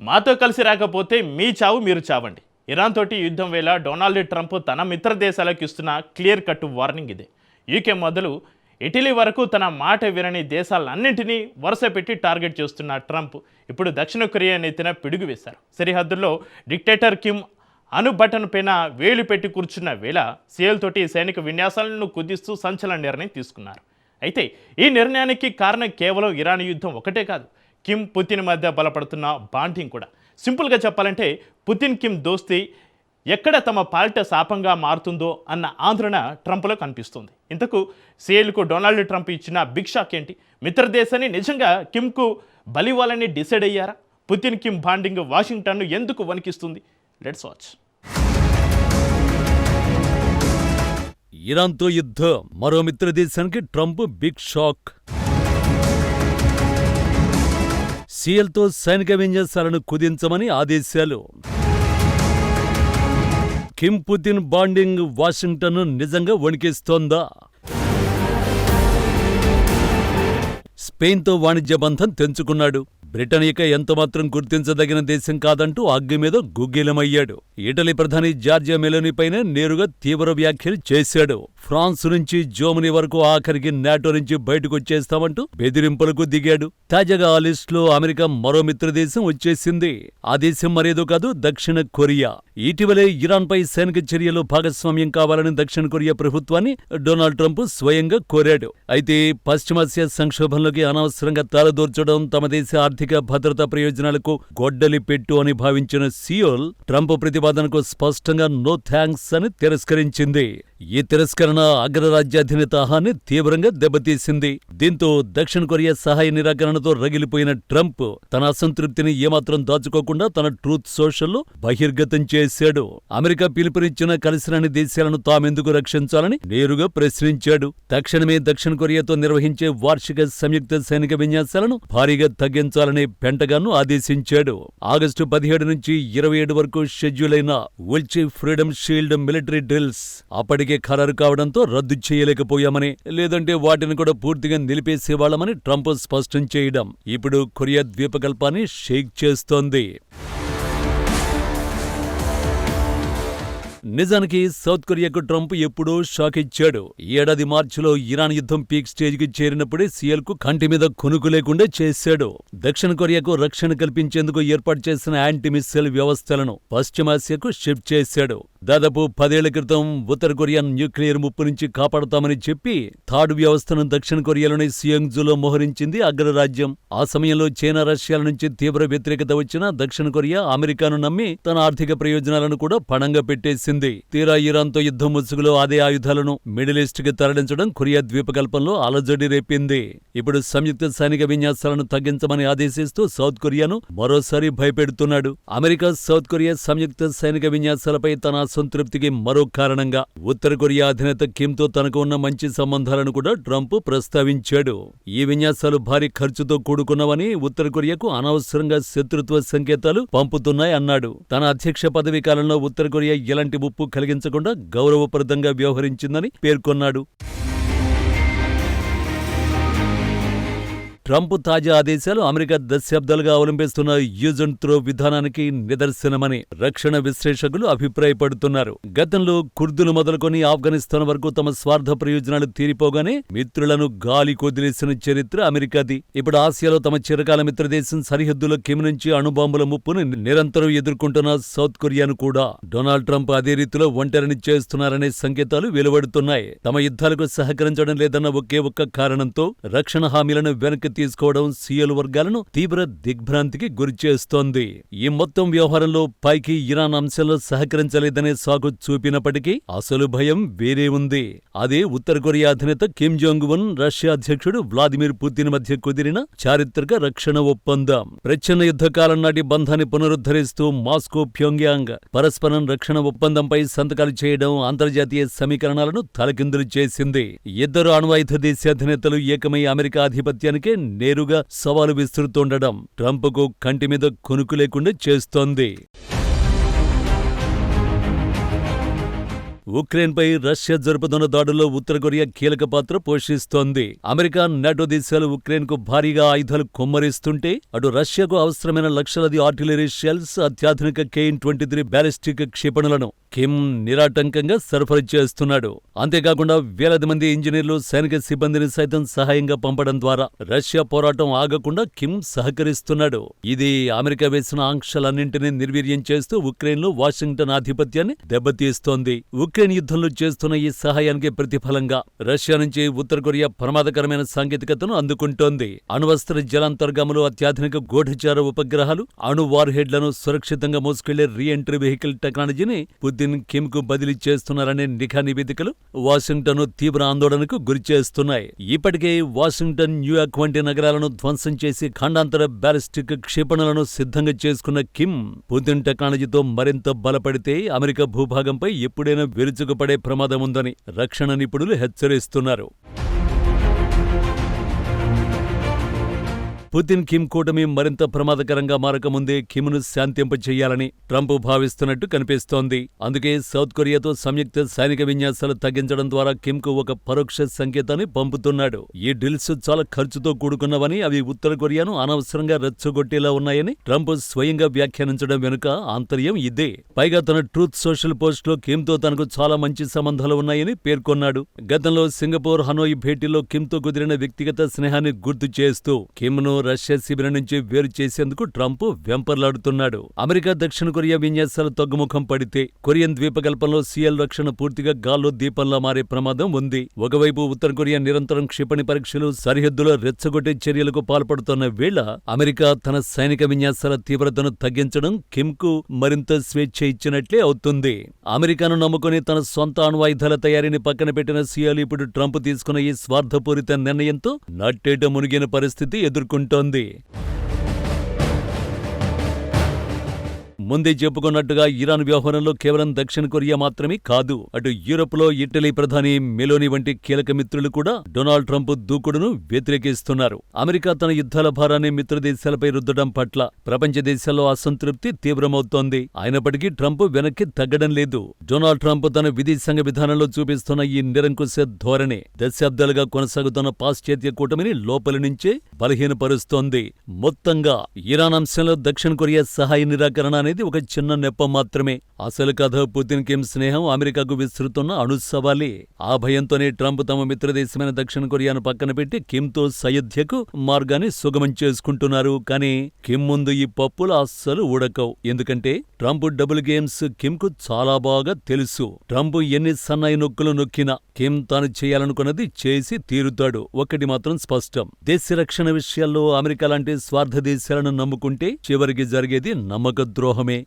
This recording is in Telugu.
మాతో కలిసి రాకపోతే మీ చావు మీరు చావండి. ఇరాన్ తోటి యుద్ధం వేళ డొనాల్డ్ ట్రంప్ తన మిత్ర దేశాలకు ఇస్తున్న క్లియర్ కట్ వార్నింగ్ ఇదే. యూకే మొదలు ఇటలీ వరకు తన మాట వినని దేశాలన్నింటినీ వరుస పెట్టి టార్గెట్ చేస్తున్న ట్రంప్ ఇప్పుడు దక్షిణ కొరియా నెత్తిన పిడుగు వేశారు. సరిహద్దుల్లో డిక్టేటర్ కిమ్ బటన్ పైన వేలు పెట్టి కూర్చున్న వేళ సియల్ తోటి సైనిక విన్యాసాలను కుదిస్తూ సంచలన నిర్ణయం తీసుకున్నారు. అయితే ఈ నిర్ణయానికి కారణం కేవలం ఇరాన్ యుద్ధం ఒకటే కాదు, కిమ్ పుతిన్ మధ్య బలపడుతున్న బాండింగ్ కూడా. సింపుల్గా చెప్పాలంటే పుతిన్ కిమ్ దోస్తీ ఎక్కడ తమ పాలిట శాపంగా మారుతుందో అన్న ఆందోళన ట్రంప్లో కనిపిస్తుంది. ఇంతకు సియల్కు డొనాల్డ్ ట్రంప్ ఇచ్చిన బిగ్ షాక్ ఏంటి? మిత్రదేశాన్ని నిజంగా కిమ్కు బలివ్వాలని డిసైడ్ అయ్యారా? పుతిన్ కిమ్ బాండింగ్ వాషింగ్టన్ను ఎందుకు వణికిస్తుంది? Let's watch. ఇరాన్తో యుద్ధం, మరో మిత్రదేశానికి ట్రంప్ బిగ్ షాక్. సియల్తో సైనిక విన్యాసాలను కుదించమని ఆదేశాలు. కిమ్ పుతిన్ బాండింగ్ వాషింగ్టన్ను నిజంగా వణికిస్తోందా? స్పెయిన్తో వాణిజ్య బంధం తెంచుకున్నాడు. బ్రిటన్ ఇక ఎంతమాత్రం గుర్తించదగిన దేశం కాదంటూ అగ్గి మీద గుగ్గిలమయ్యాడు. ఇటలీ ప్రధాని జార్జియా మెలోనీపైనే నేరుగా తీవ్ర వ్యాఖ్యలు చేశాడు. ఫ్రాన్స్ నుంచి జర్మనీ వరకు ఆఖరికి నాటో నుంచి బయటకొచ్చేస్తామంటూ బెదిరింపులకు దిగాడు. తాజాగా ఆ లిస్టులో అమెరికా మరో మిత్రదేశం వచ్చేసింది. ఆ దేశం మరేదో కాదు, దక్షిణ కొరియా. ఇటీవలే ఇరాన్పై సైనిక చర్యలు భాగస్వామ్యం కావాలని దక్షిణ కొరియా ప్రభుత్వాన్ని డొనాల్డ్ ట్రంప్ స్వయంగా కోరాడు. అయితే పశ్చిమాసియా సంక్షోభంలోకి అనవసరంగా తలదూర్చడం తమ దేశ ఆర్థిక భద్రతా ప్రయోజనాలకు గొడ్డలి పెట్టు అని భావించిన సియోల్ ట్రంప్ ప్రతిపాదనకు స్పష్టంగా నో థ్యాంక్స్ అని తిరస్కరించింది. ఈ తిరస్కరణ అగ్రరాజ్యాధినేత హాన్ని తీవ్రంగా దెబ్బతీసింది. దీంతో దక్షిణ కొరియా సహాయ నిరాకరణతో రగిలిపోయిన ట్రంప్ తన అసంతృప్తిని ఏమాత్రం దాచుకోకుండా తన ట్రూత్ సోషల్లో బహిర్గతం చేశాడు. అమెరికా పిలుపునిచ్చిన కలిసిరాని దేశాలను తామెందుకు రక్షించాలని నేరుగా ప్రశ్నించాడు. తక్షణమే దక్షిణ కొరియాతో నిర్వహించే వార్షిక సంయుక్త సైనిక విన్యాసాలను భారీగా తగ్గించాలని పెంటగాన్ను ఆదేశించాడు. ఆగస్టు 17 నుంచి 27 వరకు షెడ్యూల్ అయిన ఉల్చి ఫ్రీడమ్ షీల్డ్ మిలిటరీ డ్రిల్స్ అప్పటికే ఖరారు కావడంతో రద్దు చేయలేకపోయామని, లేదంటే వాటిని కూడా పూర్తిగా నిలిపేసేవాళ్లమని ట్రంప్ స్పష్టం చేయడం ఇప్పుడు కొరియా ద్వీపకల్పాన్ని షేక్ చేస్తోంది. నిజానికి సౌత్ కొరియాకు ట్రంప్ ఎప్పుడో షాక్ ఇచ్చాడు. ఈ ఏడాది మార్చిలో ఇరాన్ యుద్ధం పీక్ స్టేజ్కి చేరినప్పుడే సియల్కు కంటి మీద కొనుకు లేకుండా చేశాడు. దక్షిణ కొరియాకు రక్షణ కల్పించేందుకు ఏర్పాటు చేసిన యాంటీ మిస్సైల్ వ్యవస్థలను పశ్చిమాసియాకు షిఫ్ట్ చేశాడు. దాదాపు 10 ఏళ్ల క్రితం ఉత్తర కొరియా న్యూక్లియర్ ముప్పు నుంచి కాపాడుతామని చెప్పి థాడ్ వ్యవస్థను దక్షిణ కొరియాలోని సియోంగ్జులో మోహరించింది అగ్రరాజ్యం. ఆ సమయంలో చైనా, రష్యాల నుంచి తీవ్ర వ్యతిరేకత వచ్చిన దక్షిణ కొరియా అమెరికాను నమ్మి తన ఆర్థిక ప్రయోజనాలను కూడా పణంగా పెట్టేసింది. తీరా ఇరాన్తో యుద్ధం ముసుగులో అదే ఆయుధాలను మిడిల్ ఈస్ట్ కి తరలించడం కొరియా ద్వీపకల్పంలో అలజడి రేపింది. ఇప్పుడు సంయుక్త సైనిక విన్యాసాలను తగ్గించమని ఆదేశిస్తూ సౌత్ కొరియాను మరోసారి భయపెడుతున్నాడు. అమెరికా సౌత్ కొరియా సంయుక్త సైనిక విన్యాసాలపై తన అసంతృప్తికి మరో కారణంగా ఉత్తర కొరియా అధినేత కిమ్తో తనకు ఉన్న మంచి సంబంధాలను కూడా ట్రంప్ ప్రస్తావించాడు. ఈ విన్యాసాలు భారీ ఖర్చుతో కూడుకున్నవని, ఉత్తర కొరియాకు అనవసరంగా శత్రుత్వ సంకేతాలు పంపుతున్నాయన్నాడు. తన అధ్యక్ష పదవీ కాలంలో ఉత్తర కొరియా ఎలాంటి ముప్పు కలిగించకుండా గౌరవప్రదంగా వ్యవహరించిందని పేర్కొన్నాడు. ట్రంప్ తాజా ఆదేశాలు అమెరికా దశాబ్దాలుగా అవలంబిస్తున్న యూజ్ అండ్ త్రో విధానానికి నిదర్శనమని రక్షణ విశ్లేషకులు అభిప్రాయపడుతున్నారు. గతంలో కుర్దులు మొదలుకొని ఆఫ్ఘనిస్తాన్ వరకు తమ స్వార్థ ప్రయోజనాలు తీరిపోగానే మిత్రులను గాలి కొదిలేసిన చరిత్ర అమెరికాది. ఇప్పుడు ఆసియాలో తమ చిరకాల మిత్రదేశం సరిహద్దులో కిమ్ నుంచి అణుబాంబుల ముప్పును నిరంతరం ఎదుర్కొంటున్న సౌత్ కొరియాను కూడా డొనాల్డ్ ట్రంప్ అదే రీతిలో ఒంటరిని చేస్తున్నారనే సంకేతాలు వెలువడుతున్నాయి. తమ యుద్ధాలకు సహకరించడం లేదన్న ఒకే ఒక్క కారణంతో రక్షణ హామీలను వెనక్కి తీసుకోవడం సియల్ వర్గాలను తీవ్ర దిగ్భ్రాంతికి గురిచేస్తోంది. ఈ మొత్తం వ్యవహారంలో పైకి ఇరాన్ అంశంలో సహకరించలేదనే సాగు చూపినప్పటికీ అసలు భయం వేరే ఉంది. అదే ఉత్తర కొరియా అధినేత కిమ్ జోంగ్ ఉన్, రష్యా అధ్యక్షుడు వ్లాదిమిర్ పుతిన్ మధ్య కుదిరిన చారిత్రక రక్షణ ఒప్పందం. ప్రచ్ఛన్న యుద్ధకాలం నాటి బంధాన్ని పునరుద్ధరిస్తూ మాస్కో, ప్యోంగ్యాంగ్ పరస్పరం రక్షణ ఒప్పందంపై సంతకాలు చేయడం అంతర్జాతీయ సమీకరణాలను తలకిందులు చేసింది. ఇద్దరు అణ్వాయుధ దేశాధినేతలు ఏకమై అమెరికా ఆధిపత్యానికే నేరుగా సవాలు విసురుతుండడం ట్రంప్కు కంటి మీద కొనుకు లేకుండా చేస్తోంది. ఉక్రెయిన్పై రష్యా జరుపుతున్న దాడుల్లో ఉత్తర కొరియా కీలక పాత్ర పోషిస్తోంది. అమెరికా, నాటో దేశాలు ఉక్రెయిన్కు భారీగా ఆయుధాలు కుమ్మరిస్తుంటే అటు రష్యాకు అవసరమైన లక్షలాది ఆర్టిలరీ షెల్స్, అత్యాధునిక KN-23 బ్యాలిస్టిక్ క్షిపణులను కిమ్ నిరాటంకంగా సరఫరా చేస్తున్నాడు. అంతేకాకుండా వేలాది మంది ఇంజనీర్లు, సైనిక సిబ్బందిని సైతం సహాయంగా పంపడం ద్వారా రష్యా పోరాటం ఆగకుండా కిమ్ సహకరిస్తున్నాడు. ఇది అమెరికా వేసిన ఆంక్షలన్నింటినీ నిర్వీర్యం చేస్తూ ఉక్రెయిన్లో వాషింగ్టన్ ఆధిపత్యాన్ని దెబ్బతీస్తోంది. ఉక్రెయిన్ యుద్ధంలో చేస్తున్న ఈ సహాయానికి ప్రతిఫలంగా రష్యా నుంచి ఉత్తర కొరియా ప్రమాదకరమైన సాంకేతికతను అందుకుంటోంది. అణ్వస్త్ర జలాంతర్గాములు, అత్యాధునిక గూఢచార ఉపగ్రహాలు, అణు వార్ హెడ్లను సురక్షితంగా మోసుకెళ్లే రీ ఎంట్రీ వెహికల్ టెక్నాలజీని పుతిన్ కిమ్ కు బదిలీ చేస్తున్నారనే నిఘా నివేదికలు వాషింగ్టన్ తీవ్ర ఆందోళనకు గురిచేస్తున్నాయి. ఇప్పటికే వాషింగ్టన్, న్యూయార్క్ వంటి నగరాలను ధ్వంసం చేసి ఖండాంతర బ్యాలిస్టిక్ క్షిపణులను సిద్ధంగా చేసుకున్న కిమ్ పుతిన్ టెక్నాలజీతో మరింత బలపడితే అమెరికా భూభాగంపై ఎప్పుడైనా విరుచుకుపడే ప్రమాదముందని రక్షణ నిపుణులు హెచ్చరిస్తున్నారు. పుతిన్ కిమ్ కూటమి మరింత ప్రమాదకరంగా మారకముందే కిమ్ను శాంతింపచేయాలని ట్రంప్ భావిస్తున్నట్టు కనిపిస్తోంది. అందుకే సౌత్ కొరియాతో సంయుక్త సైనిక విన్యాసాలు తగ్గించడం ద్వారా కిమ్కు ఒక పరోక్ష సంకేతాన్ని పంపుతున్నాడు. ఈ డీల్స్ చాలా ఖర్చుతో కూడుకున్నవని, అవి ఉత్తర కొరియాను అనవసరంగా రెచ్చగొట్టేలా ఉన్నాయని ట్రంప్ స్వయంగా వ్యాఖ్యానించడం వెనుక ఆంతర్యం ఇదే. పైగా తన ట్రూత్ సోషల్ పోస్ట్లో కిమ్తో తనకు చాలా మంచి సంబంధాలు ఉన్నాయని పేర్కొన్నాడు. గతంలో సింగపూర్, హనోయ్ భేటీలో కిమ్తో కుదిరిన వ్యక్తిగత స్నేహాన్ని గుర్తు చేస్తూ కిమ్ను రష్యా శిబిరం నుంచి వేరు చేసేందుకు ట్రంప్ వెంపర్లాడుతున్నాడు. అమెరికా, దక్షిణ కొరియా విన్యాసాలు తగ్గుముఖం పడితే కొరియన్ ద్వీపకల్పంలో సీఎల్ రక్షణ పూర్తిగా గాల్లో దీపంలా మారే ప్రమాదం ఉంది. ఒకవైపు ఉత్తర కొరియా నిరంతరం క్షిపణి పరీక్షలు, సరిహద్దులో రెచ్చగొట్టే చర్యలకు పాల్పడుతున్న వేళ అమెరికా తన సైనిక విన్యాసాల తీవ్రతను తగ్గించడం కిమ్కు మరింత స్వేచ్ఛ ఇచ్చినట్లే అవుతుంది. అమెరికాను నమ్ముకుని తన సొంత అణ్వాయుధాల తయారీని పక్కన పెట్టిన సీఎల్ ఇప్పుడు ట్రంప్ తీసుకున్న ఈ స్వార్థపూరిత నిర్ణయంతో నట్టేట మునిగిన పరిస్థితి ఎదుర్కొంటోంది. ముందే చెప్పుకున్నట్టుగా ఇరాన్ వ్యవహారంలో కేవలం దక్షిణ కొరియా మాత్రమే కాదు, అటు యూరోప్లో ఇటలీ ప్రధాని మెలోని వంటి కీలక మిత్రులు కూడా డొనాల్డ్ ట్రంప్ దూకుడును వ్యతిరేకిస్తున్నారు. అమెరికా తన యుద్ధాల భారాన్ని మిత్రదేశాలపై రుద్దడం పట్ల ప్రపంచ దేశాల్లో అసంతృప్తి తీవ్రమవుతోంది. అయినప్పటికీ ట్రంప్ వెనక్కి తగ్గడం లేదు. డొనాల్డ్ ట్రంప్ తన విదేశాంగ విధానంలో చూపిస్తున్న ఈ నిరంకుశ ధోరణి దశాబ్దాలుగా కొనసాగుతున్న పాశ్చాత్య కూటమిని లోపలి నుంచే బలహీనపరుస్తోంది. మొత్తంగా ఇరాన్ అంశంలో దక్షిణ కొరియా సహాయ నిరాకరణ అనేది ఒక చిన్న నెపం మాత్రమే. అసలు కథ పుతిన్ కిమ్ స్నేహం, అమెరికాకు విస్తృతున్న అణుసవాలే. ఆ భయంతోనే ట్రంప్ తమ మిత్రదేశమైన దక్షిణ కొరియాను పక్కన పెట్టి కిమ్తో సయోధ్యకు మార్గాన్ని సుగమం చేసుకుంటున్నారు. కానీ కిమ్ ముందు ఈ పప్పులు అస్సలు ఉడకవు. ఎందుకంటే ట్రంప్ డబుల్ గేమ్స్ కిమ్కు చాలా బాగా తెలుసు. ట్రంప్ ఎన్ని సన్నాయి నొక్కులు నొక్కినా కిమ్ తాను చేయాలనుకున్నది చేసి తీరుతాడు. ఒక్కటి మాత్రం స్పష్టం, దేశ రక్షణ విషయాల్లో అమెరికా లాంటి స్వార్థ దేశాలను నమ్ముకుంటే చివరికి జరిగేది నమ్మక ద్రోహమే.